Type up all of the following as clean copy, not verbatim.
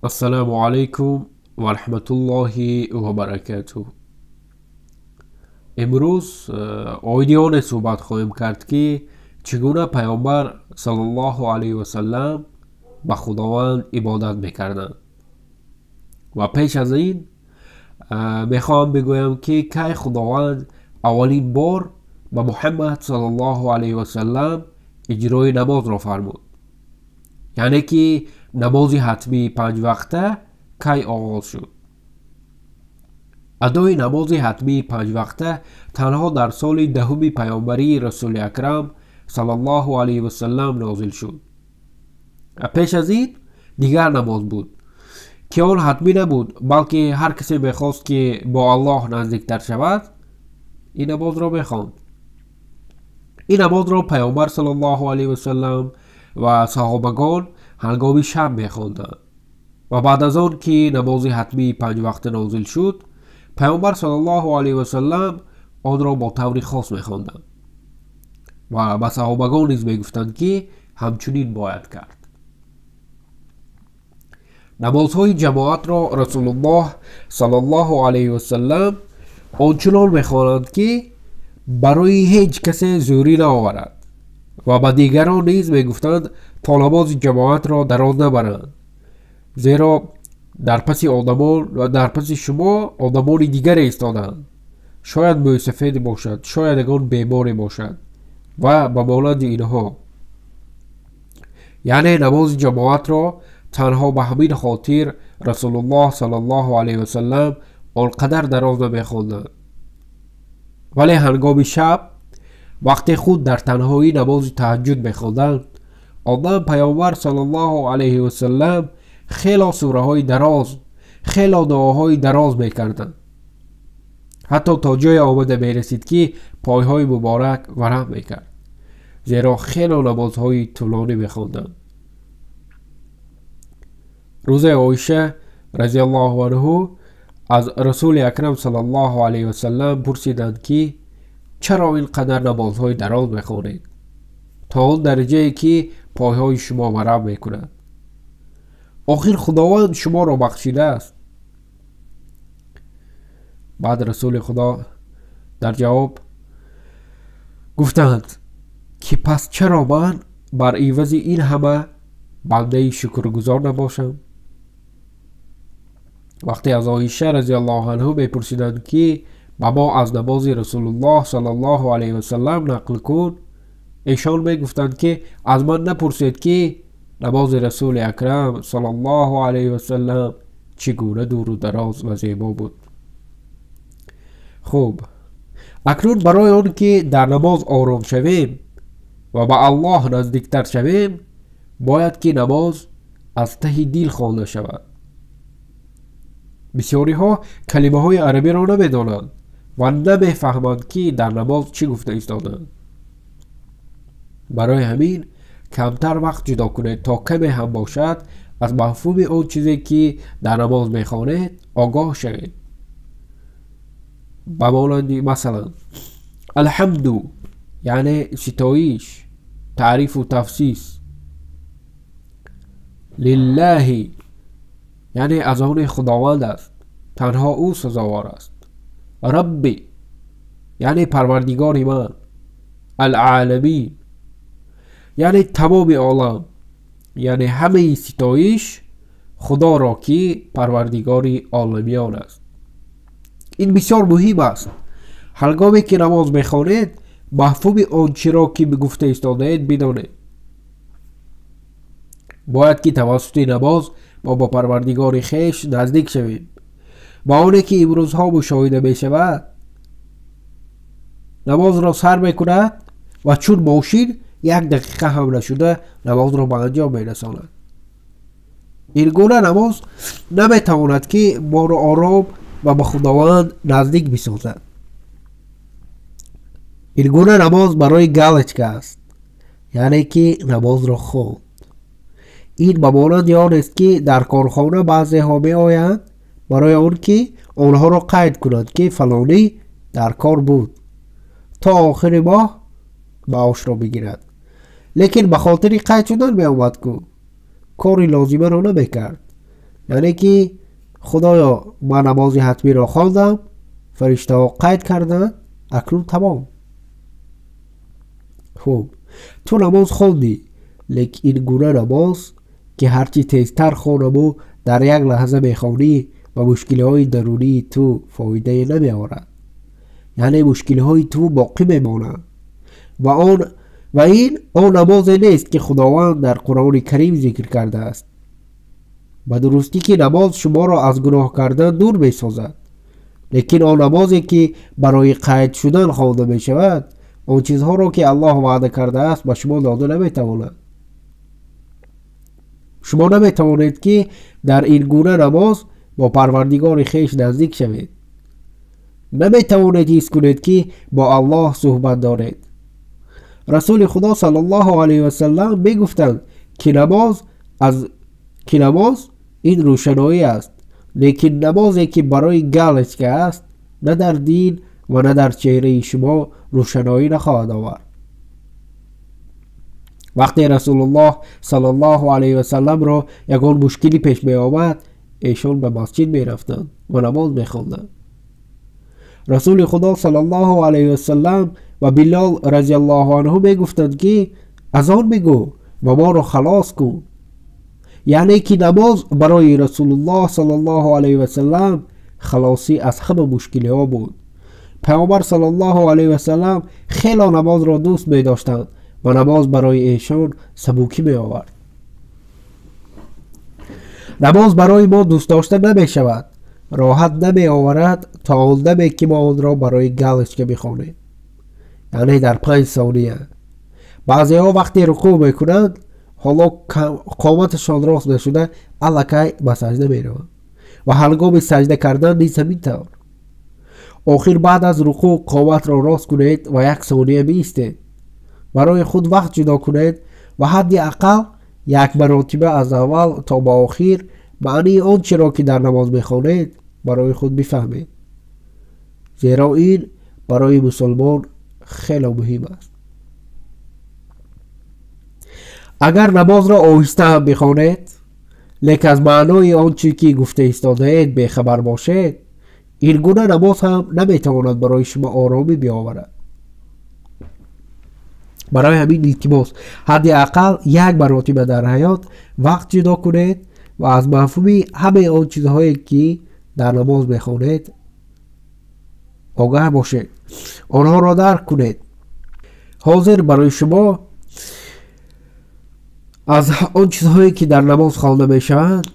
السلام علیکم و رحمت الله و برکاته. امروز آیدیان صحبت خواهیم کرد که چگونه پیامبر صلی الله علیه و سلم به خداوند عبادت میکردند. و پیش از این میخوام بگویم که کی خداوند اولین بار به محمد صلی الله علیه و سلم اجرای نماز را فرمود، یعنی که نماز حتمی 5 وقته کی آغاز شد. ادای نماز حتمی 5 وقته تنها در سال دهم پیامبری رسول اکرم صلی الله علیه و سلم نازل شد. پیش از این دیگر نماز بود که آن حتمی نبود، بلکه هر کسی میخواست که با الله نزدیکتر شود این نماز را بخواند. این نماز را پیامبر صلی الله علیه و سلم و صحابگان هنگام شب میخواندند و بعد از آن که نماز حتمی 5 وقته نازل شد، پیامبر صلی الله علیه و سلم آن را با طور خاص میخواندند و به صحابگان نیز میگفتند که همچنین باید کرد. نمازهای جماعت را رسول الله صلی الله علیه و سلم آنچنان میخوانند که برای هیچ کسی زوری نآورد و به دیگران نیز میگفتند تا نماز جماعت را دراز نبرند، زیرا در پس آدمان و در پس شما آدمان دیگر ایستادند، شاید موسفید باشد، شاید اگان بیماری باشد و به مانند اینها. یعنی نماز جماعت را تنها به همین خاطر رسول الله صلی الله علیه و سلم آنقدر دراز نمیخواندند، ولی هنگام شب وقتی خود در تنهایی نماز تهجد میخواندند، آنها پیامبر صلی الله علیه و سلم خیلی سوره های دراز، خیلی دعاهای دراز میکردند، حتی تا جای آمده میرسید که پایهای مبارک ورم میکرد، زیرا خیلی نمازهای طولانی میخواندند. روز عایشه رضی الله عنها از رسول اکرم صلی الله علیه و سلم پرسیدند که چرا اینقدر نمازهای دراز میخوانید تا آن درجه که پایهای شما ورم میکند؟ آخر خداوند شما را بخشیده است. بعد رسول خدا در جواب گفتند که پس چرا من بر عوض این همه بنده شکرگزار نباشم؟ وقتی از عایشه رضی الله عنها میپرسیدند که با ما از نماز رسول الله صلی الله علیه و سلم نقل کن، ایشان میگفتند که از من نپرسید که نماز رسول اکرم صلی الله علیه و سلم چگونه دور و دراز و زیبا بود. خوب، اکنون برای آن که در نماز آرام شویم و به الله نزدیکتر شویم، باید که نماز از ته دل خوانده شود. بسیاری ها کلمه های عربی را نمیدانند و نمیفهمند که در نماز چی گفته ایستادند. برای همین کمتر وقت جدا کنید تا کمی هم باشد از مفهوم آن چیزی که در نماز میخوانید آگاه شوید. به مانند مثلا الحمد یعنی ستایش، تعریف و تفسیس. لله یعنی از آن خداوند است، تنها او سزاوار است. ربی یعنی پروردگار من. العالمین یعنی تمام عالم، یعنی همه ستایش خدا را که پروردگار عالمیان است. این بسیار مهم است. هنگامی که نماز میخوانید مفهوم آنچه را که گفته ایستاده اید بدانید. باید که توسط نماز ما با پروردگار خویش نزدیک شویم. با آنی که امروزها مشاهده می شود، نماز را سر می کند و چون ماشین 1 دقیقه هم نشده نماز را به انجام می رساند. این گونه نماز نمی تواند که ما را آرام و به خداوند نزدیک بسازد. این گونه نماز برای گالچکه است، یعنی که نماز را خواند. این به مانند آن است که در کارخانه بعضی ها می آیند برای آن که آنها را قید کنند که فلانی در کار بود تا آخر ماه معاش را بگیرد، لیکن به خاطر قید شدن می آمد که کاری لازمه را نمی کرد. یعنی که خدایا من نماز حتمی را خواندم، فرشته ها قید کردن، اکنون تمام. خب تو نماز خوندی، لیکن این گونه نماز که هرچی تیزتر خوانم و در یک لحظه میخوانی و مشکل های درونی تو فایده نمی آورد. یعنی مشکل های تو باقی میمانند و این آن نماز نیست که خداوند در قرآن کریم ذکر کرده است. به درستی که نماز شما را از گناه کردن دور می سازد، لیکن آن نمازی که برای قید شدن خوانده می شود، آن چیزها را که الله وعده کرده است به شما داده نمی تواند. شما نمی توانید که در این گونه نماز با پروردگار خیش نزدیک شوید. نمی توانید حس کنید که با الله صحبت دارید. رسول خدا صلی الله علیه و سلم می گفتند که نماز این روشنایی است، لیکن نمازی که برای گالچ است نه در دین و نه در چهره شما روشنایی نخواهد آورد. وقتی رسول الله صلی الله علیه و سلم را یگان مشکلی پیش می آمد، ایشان به مسجد می رفتند و نماز می خواندند. رسول خدا صلی الله علیه و سلم و بلال رضی الله عنه می گفتند که اذان بگو و ما را خلاص کن. یعنی که نماز برای رسول الله صلی الله علیه و سلم خلاصی از همه مشکلی ها بود. پیامبر صلی الله علیه و سلم خیلی نماز را دوست می داشتند و نماز برای ایشان سبوکی می آورد. نماز برای ما دوست داشته نمی شود، راحت نمی آورد تا آن دمی که ما آن را برای گالچ می خوانیم، یعنی در 5 ثانیه. بعضی ها وقتی رکوع می کنند حالا قامتشان راست نشده الکی به سجده می روند و هنگام سجده کردن نیز همین طور. آخر بعد از رکوع قامت را راست کنید و 1 ثانیه بایستید. برای خود وقت جدا کنید و حد اقل 1 مرتبه از اول تا به آخر معنی آنچه را که در نماز میخوانید برای خود بفهمید، زیرا این برای مسلمان خیلی مهم است. اگر نماز را آهسته هم بخوانید لیکن از معنای آنچه که گفته ایستاده اید بخبر باشید، این گونه نماز هم نمیتواند برای شما آرامی بیاورد. برای همین التماس حد اقل 1 مرتبه در حیات وقت جدا کنید و از مفهوم همه آن چیزهایی که در نماز بخوانید آگاه باشید، آنها را درک کنید. حاضر برای شما از آن چیزهایی که در نماز خوانده می شوند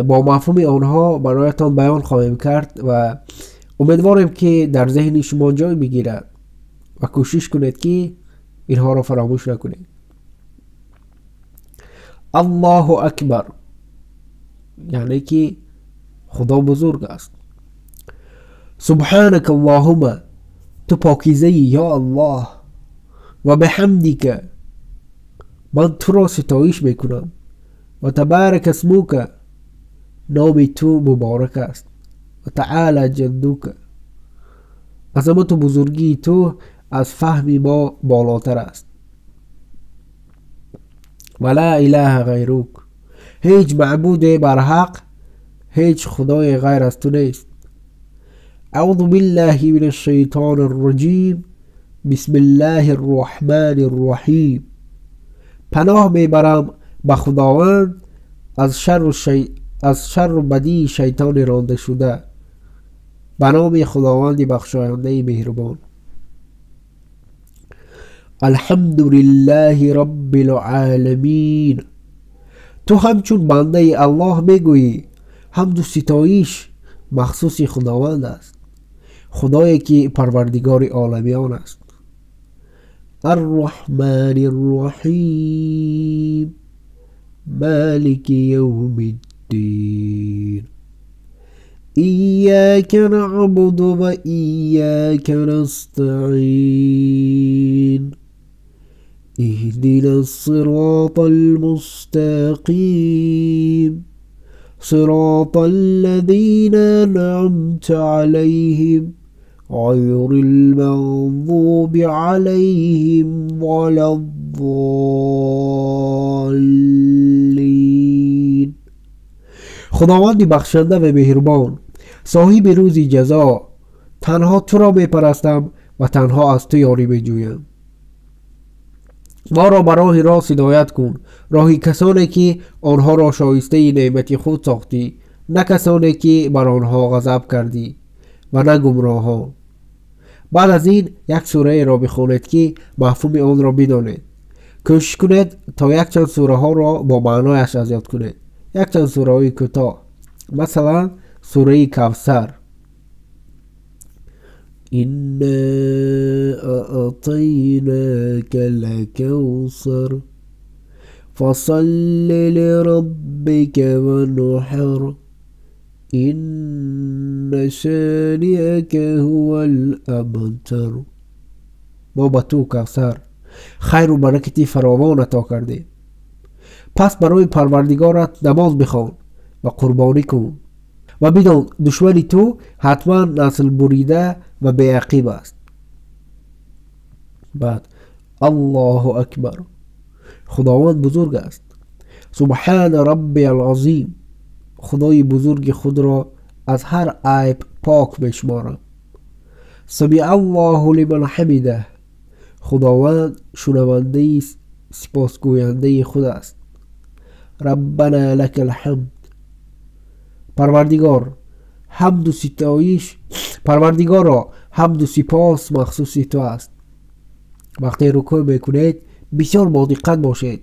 با مفهوم آنها برایتان بیان خواهیم کرد و امیدواریم که در ذهن شما جای بگیرد و کوشش کنید که اینها را فراموش نکنید. الله اکبر یعنی که خدا بزرگ است. سبحانك اللهم تو پاکیزه یا الله و بحمدک من تو را ستایش میکنم و تبارک اسمک نام تو مبارک است و تعالی جدک عظمت و بزرگی تو از فهم ما بالاتر است. و لا اله غیرک هیچ معبود برحق، هیچ خدای غیر از تو نیست. اعوذ بالله من الشیطان الرجیم بسم الله الرحمن الرحیم پناه میبرم به خداوند از شر و بدی شیطان رانده شده، به نام خداوند بخشاینده مهربان. الحمد لله رب العالمین تو همچون بنده الله میگویی حمد و ستایش مخصوص خداوند است، خدایی که پروردگار عالمیان است. الرحمن الرحیم مالک یوم الدین ایاک نعبد و ایاک نستعین اهدنا الصراط المستقیم صراط الذين أنعمت عليهم غير المغضوب عليهم ولا الضالين خداوند بخشنده و مهربان، صاحب روز جزا، تنها تو را می پرستم و تنها از تو یاری می جویم. ما را به راه راست هدایت کن، راهی کسانی که آنها را شایسته نعمت خود ساختی، نه کسانی که بر آنها غضب کردی و نه گمراهان. بعد از این یک سوره را بخوانید که مفهوم آن را بدانید. کوشش کنید تا یک چند سوره ها را با معنایش از یاد کنید. یک چند سوره های کوتاه، مثلا سوره کوثر: إنا أعطيناك الكوثر فصل لربك ونحر إن شانئك هو الأبتر. ما به تو کوثر، خیر و برکتی فراوان عطا کرده، پس برای پروردگارت نماز بخوان و قربانی کن و بدان دشمن تو حتما نسل بریده و بیعقیب است. بعد الله اکبر، خداوند بزرگ است. سبحان ربی العظیم، خدای بزرگ خود را از هر عیب پاک میشمارم. سمع الله لمن حمده، خداوند شنونده سپاسگوینده خود است. ربنا لك الحمد، پروردگارا حمد و سپاس مخصوص تو است. وقتی رکوع میکنید بسیار با دقت باشید،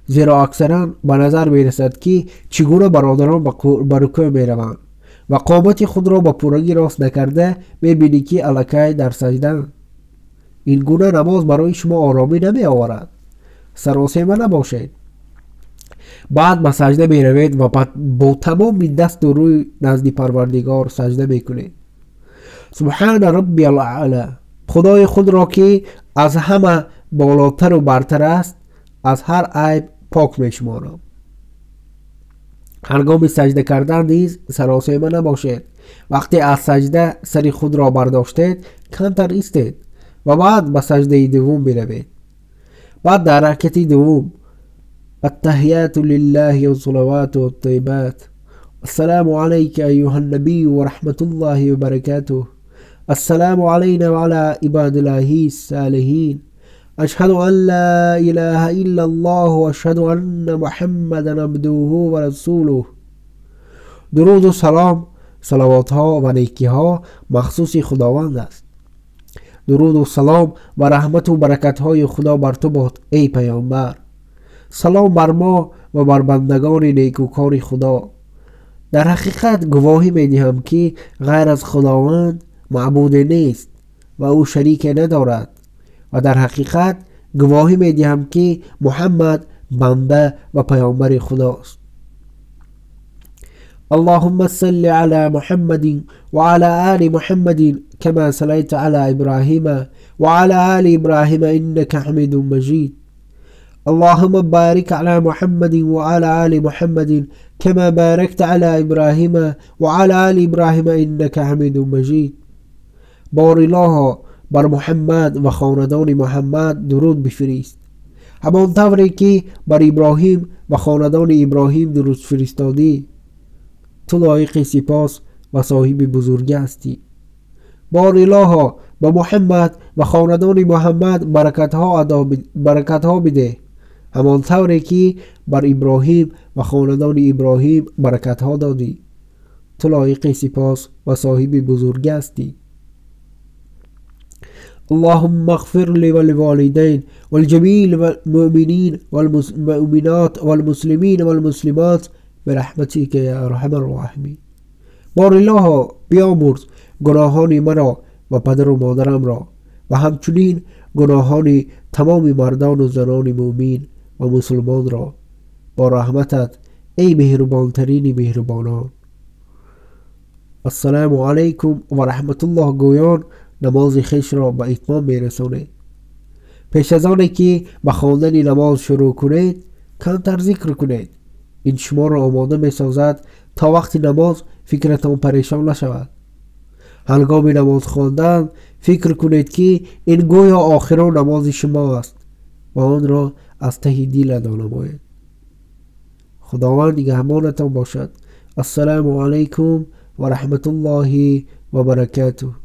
زیرا اکثرا به نظر میرسد که چگونه برادران به رکوع میروند و قامت خود را با پورگی راست نکرده میبینی که الکی در سجده. این گونه نماز برای شما آرامی نمی آورد. سراسیمه نباشید. بعد به سجده می روید و با تمام دست و روی نزد پروردگار سجده می کنید. سبحان ربی الاعلی، خدای خود را که از همه بالاتر و برتر است از هر عیب پاک می شمارم. هنگام سجده کردن نیز سراسیمه نباشید. وقتی از سجده سر خود را برداشتید کمتر ایستید و بعد به سجده دوم بروید. بعد در رکعت دوم: التحیات لله والصلوات والطیبات، السلام علیک ایها النبی و رحمت الله و برکاته، السلام علینا و علی عباد الله الصالحین، اشهد ان لا اله الا الله و اشهد ان محمدا عبده و رسوله. درود و سلام، صلوات ها و نیکی ها مخصوص خداوند است. درود و سلام و رحمت و برکت های خدا بر تو باد ای پیامبر. سلام بر ما و بر بندگان نیکوکار خدا. در حقیقت گواهی می دهم که غیر از خداوند معبود نیست و او شریک ندارد و در حقیقت گواهی می دهم که محمد بنده و پیامبر خداست. اللهم صل على محمد وعلى آل محمد كما صليت على إبراهيم وعلى آل إبراهيم إنك حميد مجيد. اللهم بارك على محمد وعلى آل محمد كما باركت على إبراهيم وعلى آل إبراهيم إنك حميد مجيد. بار الله بر محمد و خاندان محمد درود بفرست، همان طوری که بر ابراهیم و خاندان ابراهیم درود فرستادی. تو لایق سپاس و صاحب بزرگی هستی. بار الله به محمد و خاندان محمد برکت ها بده، همان طوری که بر ابراهیم و خاندان ابراهیم برکت ها دادی. تو لایق سپاس و صاحب بزرگی هستی. اللهم اغفر لي ولوالدين والجميع المؤمنين والمؤمنات والمسلمين والمسلمات برحمتك یا ارحم الراحمین. بار الله بیامرز گناهان مرا و پدر و مادرم را و همچنین گناهان تمام مردان و زنان مؤمن و مسلمان را با رحمتت ای مهربانترین مهربانان. السلام علیکم و رحمت الله گویان نماز خویش را به اتمام میرسانید. پیش از آنی که به خواندن نماز شروع کنید کمتر ذکر کنید. این شما را آماده می سازد تا وقت نماز فکرتان پریشان نشود. هنگام نماز خواندن فکر کنید که این گویا آخرین نماز شما است و آن را از ته دل ادا نمایید. خداوند نگهبانتان باشد. السلام علیکم و رحمت الله و برکاته.